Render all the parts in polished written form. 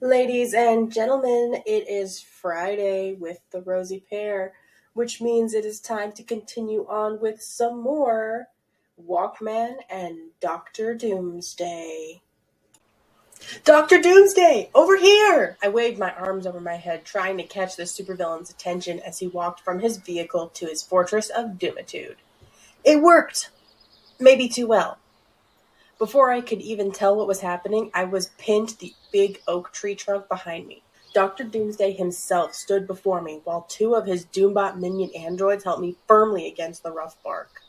Ladies and gentlemen, it is Friday with the Rosy Pair, which means it is time to continue on with some more WalkMan and Dr. Doomsday. Dr. Doomsday, over here! I waved my arms over my head, trying to catch the supervillain's attention as he walked from his vehicle to his fortress of doomitude. It worked! Maybe too well. Before I could even tell what was happening, I was pinned to the big oak tree trunk behind me. Dr. Doomsday himself stood before me, while two of his Doombot minion androids held me firmly against the rough bark.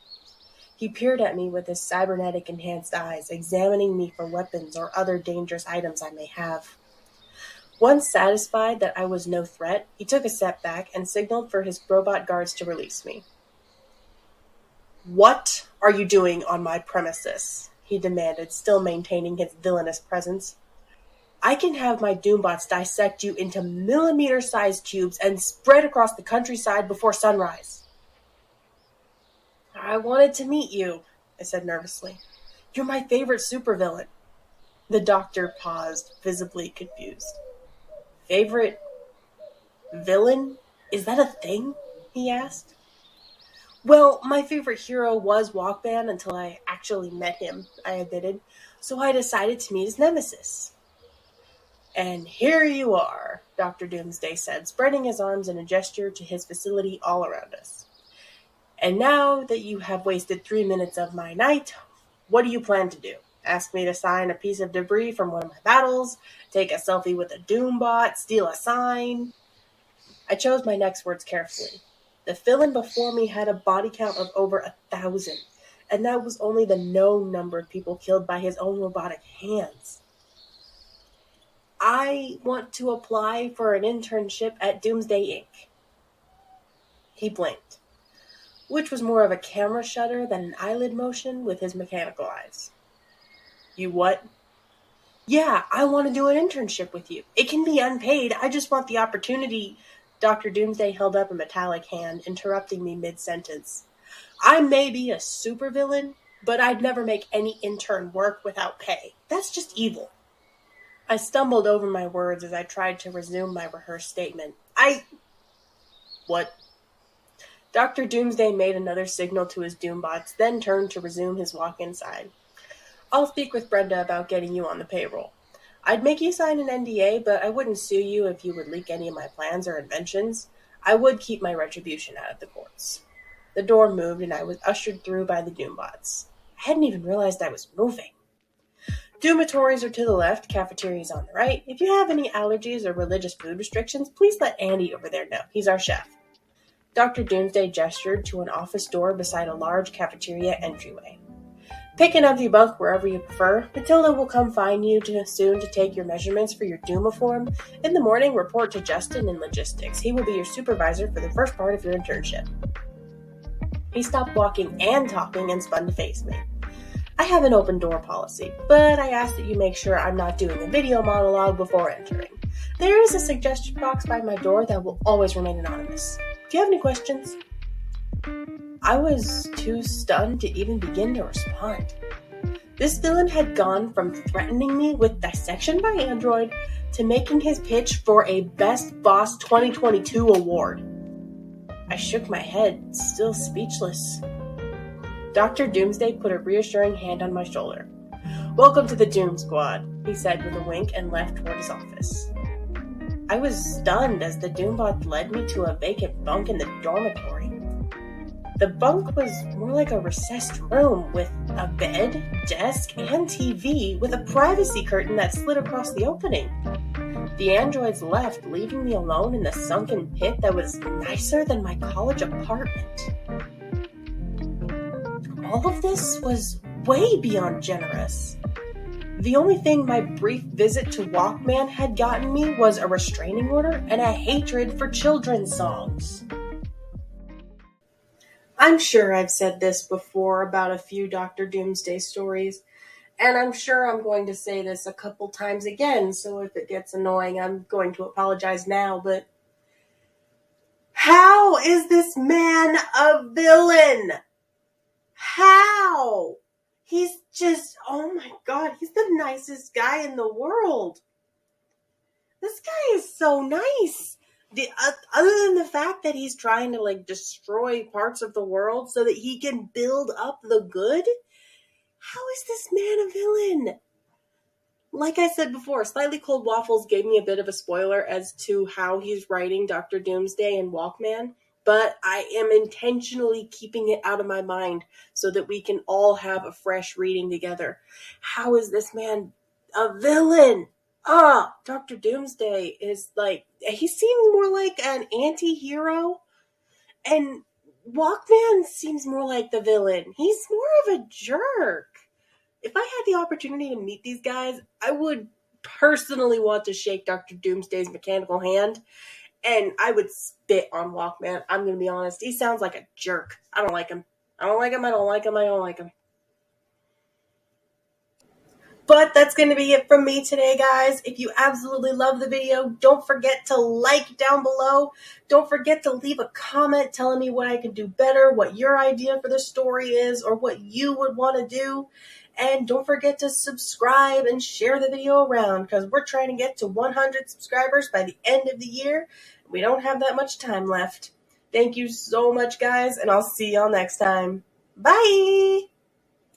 He peered at me with his cybernetic enhanced eyes, examining me for weapons or other dangerous items I may have. Once satisfied that I was no threat, he took a step back and signaled for his robot guards to release me. "What are you doing on my premises?" he demanded, still maintaining his villainous presence. "I can have my Doombots dissect you into millimeter-sized cubes and spread across the countryside before sunrise." "I wanted to meet you," I said nervously. "You're my favorite supervillain." The doctor paused, visibly confused. "Favorite villain? Is that a thing?" he asked. "Well, my favorite hero was WalkMan until I actually met him," I admitted, "so I decided to meet his nemesis." "And here you are," Dr. Doomsday said, spreading his arms in a gesture to his facility all around us. "And now that you have wasted 3 minutes of my night, what do you plan to do? Ask me to sign a piece of debris from one of my battles, take a selfie with a Doombot, steal a sign?" I chose my next words carefully. The villain before me had a body count of over 1,000, and that was only the known number of people killed by his own robotic hands. "I want to apply for an internship at Doomsday Inc." He blinked, which was more of a camera shutter than an eyelid motion with his mechanical eyes. "You what?" "Yeah, I want to do an internship with you. It can be unpaid. I just want the opportunity." Dr. Doomsday held up a metallic hand, interrupting me mid-sentence. "I may be a supervillain, but I'd never make any intern work without pay. That's just evil." I stumbled over my words as I tried to resume my rehearsed statement. What?" Dr. Doomsday made another signal to his Doombots, then turned to resume his walk inside. "I'll speak with Brenda about getting you on the payroll. I'd make you sign an NDA, but I wouldn't sue you if you would leak any of my plans or inventions. I would keep my retribution out of the courts." The door moved, and I was ushered through by the Doombots. I hadn't even realized I was moving. "Doomatories are to the left, cafeterias on the right. If you have any allergies or religious food restrictions, please let Andy over there know. He's our chef." Dr. Doomsday gestured to an office door beside a large cafeteria entryway. "Pick an empty bunk wherever you prefer. Matilda will come find you soon to take your measurements for your Doomiform. In the morning, report to Justin in logistics. He will be your supervisor for the first part of your internship." He stopped walking and talking and spun to face me. "I have an open door policy, but I ask that you make sure I'm not doing a video monologue before entering. There is a suggestion box by my door that will always remain anonymous. Do you have any questions?" I was too stunned to even begin to respond. This villain had gone from threatening me with dissection by Android to making his pitch for a Best Boss 2022 award. I shook my head, still speechless. Dr. Doomsday put a reassuring hand on my shoulder. "Welcome to the Doom Squad," he said with a wink and left toward his office. I was stunned as the Doombot led me to a vacant bunk in the dormitory. The bunk was more like a recessed room with a bed, desk, and TV with a privacy curtain that slid across the opening. The androids left, leaving me alone in the sunken pit that was nicer than my college apartment. All of this was way beyond generous. The only thing my brief visit to WalkMan had gotten me was a restraining order and a hatred for children's songs. I'm sure I've said this before about a few Dr. Doomsday stories, and I'm sure I'm going to say this a couple times again, so if it gets annoying, I'm going to apologize now, but how is this man a villain? How? He's just, oh my god, he's the nicest guy in the world. guy is so nice. Other than the fact that he's trying to like destroy parts of the world so that he can build up the good, how is this man a villain? Like I said before, Slightly Cold Waffles gave me a bit of a spoiler as to how he's writing Dr. Doomsday and Walkman, but I am intentionally keeping it out of my mind so that we can all have a fresh reading together. How is this man a villain? Dr. Doomsday is like, he seems more like an anti-hero, and Walkman seems more like the villain. He's more of a jerk. If I had the opportunity to meet these guys, I would personally want to shake Dr. Doomsday's mechanical hand, and I would spit on Walkman. I'm going to be honest. He sounds like a jerk. I don't like him. I don't like him. I don't like him. I don't like him. But that's going to be it from me today, guys. If you absolutely love the video, don't forget to like down below. Don't forget to leave a comment telling me what I could do better, what your idea for the story is, or what you would want to do. And don't forget to subscribe and share the video around, because we're trying to get to 100 subscribers by the end of the year. We don't have that much time left. Thank you so much, guys, and I'll see y'all next time. Bye!